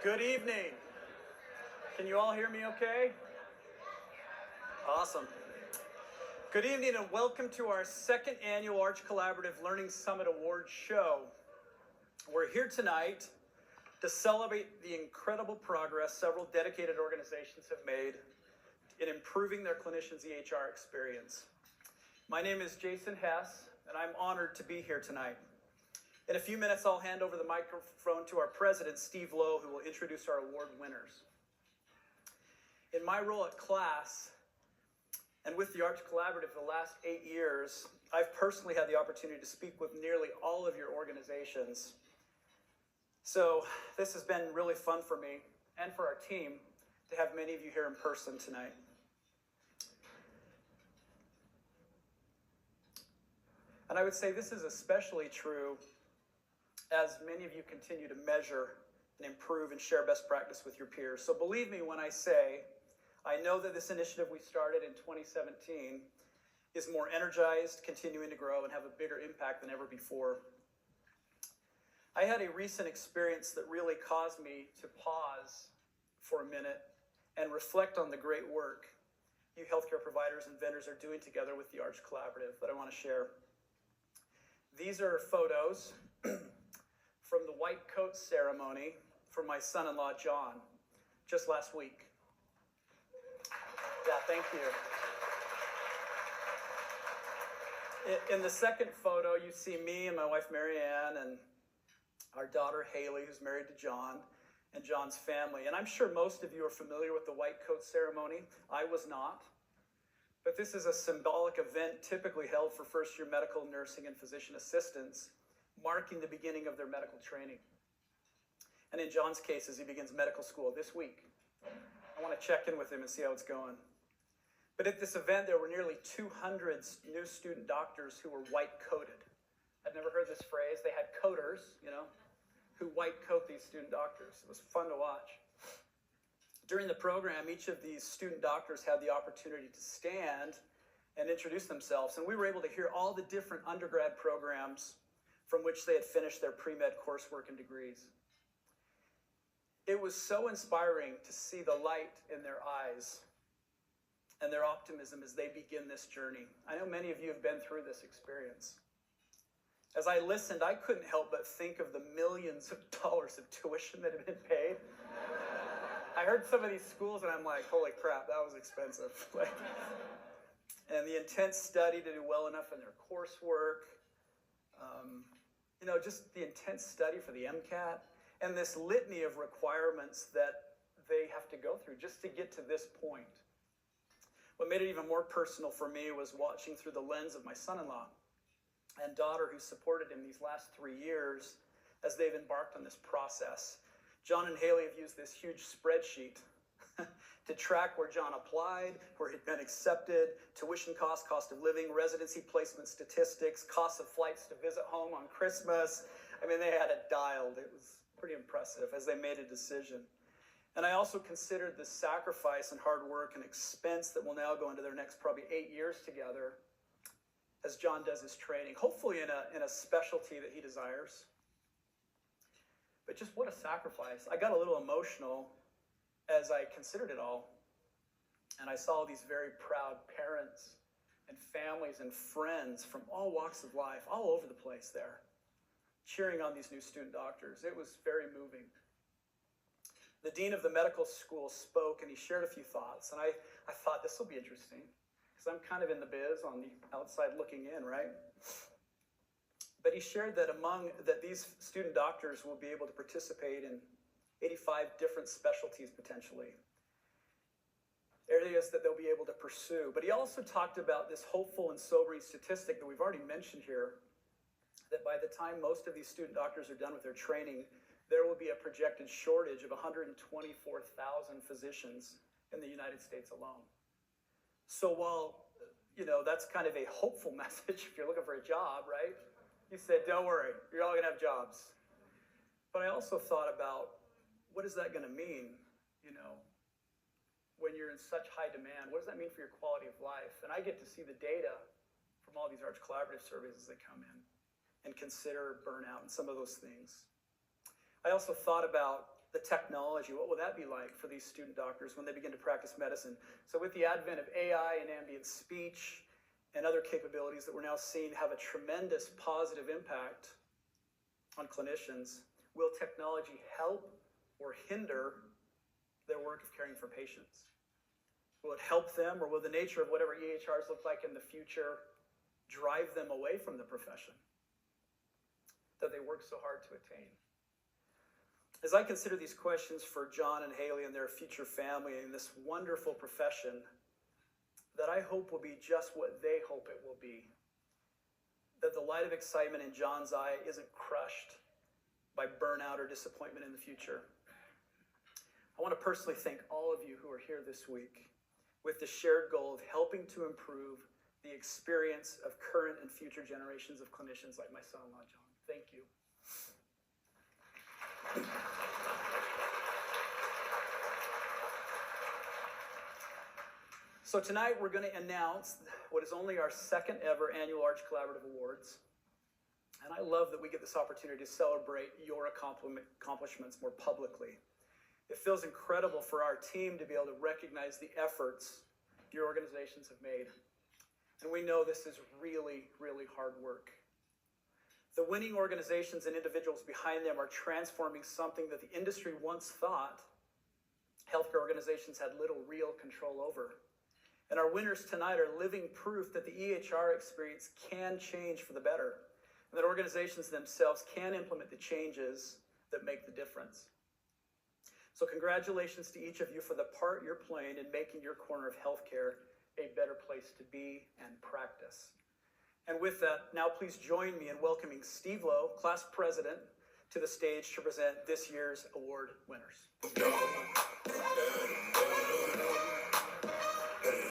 Good evening. Can you all hear me okay? Awesome. Good evening and welcome to our second annual Arch Collaborative Learning Summit Awards show. We're here tonight to celebrate the incredible progress several dedicated organizations have made in improving their clinicians' EHR experience. My name is Jason Hess, and I'm honored to be here tonight. In a few minutes, I'll hand over the microphone to our president, Steve Lowe, who will introduce our award winners. In my role at KLAS, and with the Arch Collaborative the last 8 years, I've personally had the opportunity to speak with nearly all of your organizations. So this has been really fun for me and for our team to have many of you here in person tonight. And I would say this is especially true as many of you continue to measure and improve and share best practice with your peers. So believe me when I say, I know that this initiative we started in 2017 is more energized, continuing to grow, and have a bigger impact than ever before. I had a recent experience that really caused me to pause for a minute and reflect on the great work you healthcare providers and vendors are doing together with the Arch Collaborative that I want to share. These are photos from the white coat ceremony for my son-in-law, John, just last week. Yeah, thank you. In the second photo, you see me and my wife, Marianne, and our daughter, Haley, who's married to John, and John's family. And I'm sure most of you are familiar with the white coat ceremony. I was not. But this is a symbolic event typically held for first-year medical, nursing, and physician assistants, marking the beginning of their medical training. And in John's case, as he begins medical school this week, I want to check in with him and see how it's going. But at this event, there were nearly 200 new student doctors who were white-coated. I'd never heard this phrase. They had coaters, who white-coat these student doctors. It was fun to watch. During the program, each of these student doctors had the opportunity to stand and introduce themselves, and we were able to hear all the different undergrad programs from which they had finished their pre-med coursework and degrees. It was so inspiring to see the light in their eyes and their optimism as they begin this journey. I know many of you have been through this experience. As I listened, I couldn't help but think of the millions of dollars of tuition that had been paid. I heard some of these schools and I'm like, holy crap, that was expensive. And the intense study to do well enough in their coursework, just the intense study for the MCAT, and this litany of requirements that they have to go through just to get to this point. What made it even more personal for me was watching through the lens of my son-in-law and daughter who supported him these last 3 years as they've embarked on this process. John and Haley have used this huge spreadsheet to track where John applied, where he'd been accepted, tuition cost, cost of living, residency placement statistics, cost of flights to visit home on Christmas. I mean, they had it dialed. It was pretty impressive as they made a decision. And I also considered the sacrifice and hard work and expense that will now go into their next probably 8 years together as John does his training, hopefully in a specialty that he desires. But just what a sacrifice. I got a little emotional as I considered it all. And I saw these very proud parents and families and friends from all walks of life, all over the place there, cheering on these new student doctors. It was very moving. The dean of the medical school spoke and he shared a few thoughts. And I thought this will be interesting because I'm kind of in the biz on the outside looking in, right? But he shared that these student doctors will be able to participate in 85 different specialties potentially, areas that they'll be able to pursue. But he also talked about this hopeful and sobering statistic that we've already mentioned here, that by the time most of these student doctors are done with their training, there will be a projected shortage of 124,000 physicians in the United States alone. So while, that's kind of a hopeful message if you're looking for a job, right? He said, don't worry, you're all gonna have jobs. But I also thought about, what is that gonna mean, when you're in such high demand? What does that mean for your quality of life? And I get to see the data from all these Arch Collaborative surveys as they come in and consider burnout and some of those things. I also thought about the technology, what will that be like for these student doctors when they begin to practice medicine? So with the advent of AI and ambient speech and other capabilities that we're now seeing have a tremendous positive impact on clinicians, will technology help or hinder their work of caring for patients? Will it help them, or will the nature of whatever EHRs look like in the future drive them away from the profession that they work so hard to attain? As I consider these questions for John and Haley and their future family in this wonderful profession that I hope will be just what they hope it will be, that the light of excitement in John's eye isn't crushed by burnout or disappointment in the future. I want to personally thank all of you who are here this week with the shared goal of helping to improve the experience of current and future generations of clinicians like my son-in-law, John. Thank you. So tonight we're going to announce what is only our second ever annual Arch Collaborative Awards. And I love that we get this opportunity to celebrate your accomplishments more publicly. It feels incredible for our team to be able to recognize the efforts your organizations have made. And we know this is really, really hard work. The winning organizations and individuals behind them are transforming something that the industry once thought healthcare organizations had little real control over. And our winners tonight are living proof that the EHR experience can change for the better, and that organizations themselves can implement the changes that make the difference. So congratulations to each of you for the part you're playing in making your corner of healthcare a better place to be and practice. And with that, now please join me in welcoming Steve Lowe, class president, to the stage to present this year's award winners.